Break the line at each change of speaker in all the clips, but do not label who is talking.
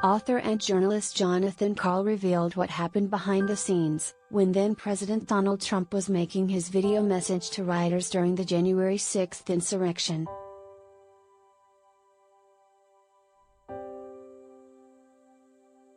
Author and journalist Jonathan Karl revealed what happened behind the scenes, when then-President Donald Trump was making his video message to rioters during the January 6th insurrection.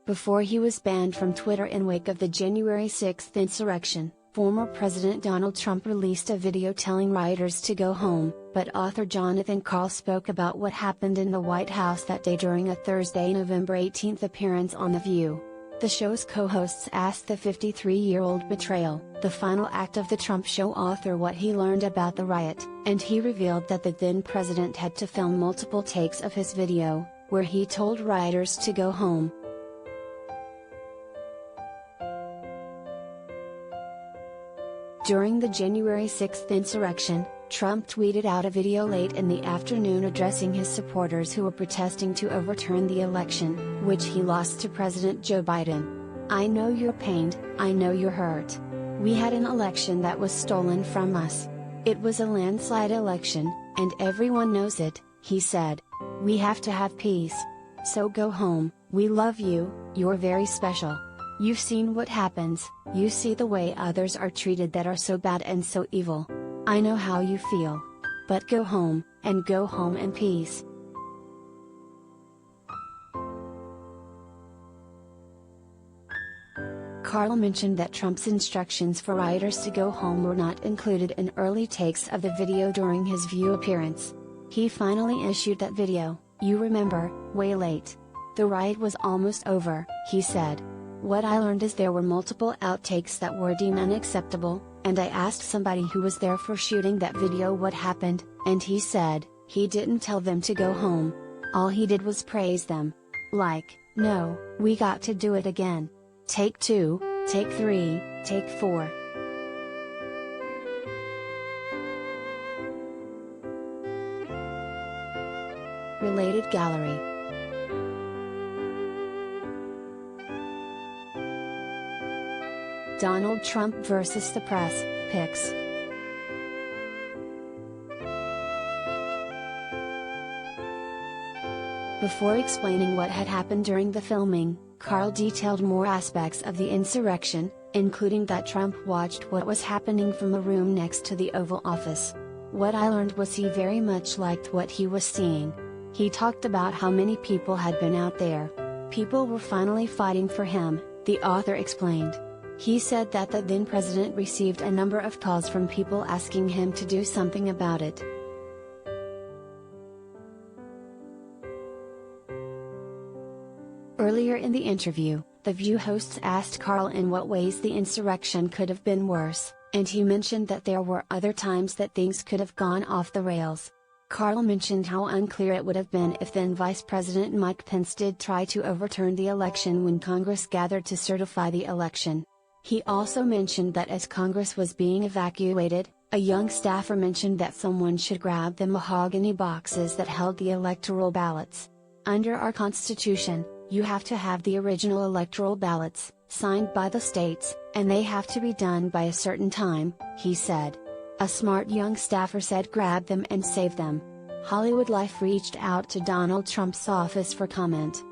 Before he was banned from Twitter in wake of the January 6th insurrection, former President Donald Trump released a video telling rioters to go home, but author Jonathan Karl spoke about what happened in the White House that day during a Thursday, November 18 appearance on The View. The show's co-hosts asked the 53-year-old Betrayal, the final act of the Trump Show author, what he learned about the riot, and he revealed that the then-president had to film multiple takes of his video, where he told rioters to go home. During the January 6th insurrection, Trump tweeted out a video late in the afternoon addressing his supporters who were protesting to overturn the election, which he lost to President Joe Biden. "I know you're pained, I know you're hurt. We had an election that was stolen from us. It was a landslide election, and everyone knows it," he said. "We have to have peace. So go home, we love you, you're very special. You've seen what happens, you see the way others are treated that are so bad and so evil. I know how you feel. But go home, and go home in peace." Karl mentioned that Trump's instructions for rioters to go home were not included in early takes of the video during his View appearance. He finally issued that video, "You remember, way late. The riot was almost over," he said. "What I learned is there were multiple outtakes that were deemed unacceptable, and I asked somebody who was there for shooting that video what happened, and he said, he didn't tell them to go home. All he did was praise them. Like, no, we got to do it again. Take 2, take 3, take 4. Related gallery. Donald Trump vs. the press, pics. Before explaining what had happened during the filming, Karl detailed more aspects of the insurrection, including that Trump watched what was happening from a room next to the Oval Office. "What I learned was he very much liked what he was seeing. He talked about how many people had been out there. People were finally fighting for him," the author explained. He said that the then president received a number of calls from people asking him to do something about it. Earlier in the interview, The View hosts asked Karl in what ways the insurrection could have been worse, and he mentioned that there were other times that things could have gone off the rails. Karl mentioned how unclear it would have been if then Vice President Mike Pence did try to overturn the election when Congress gathered to certify the election. He also mentioned that as Congress was being evacuated, a young staffer mentioned that someone should grab the mahogany boxes that held the electoral ballots. "Under our Constitution, you have to have the original electoral ballots, signed by the states, and they have to be done by a certain time," he said. A smart young staffer said grab them and save them. Hollywood Life reached out to Donald Trump's office for comment.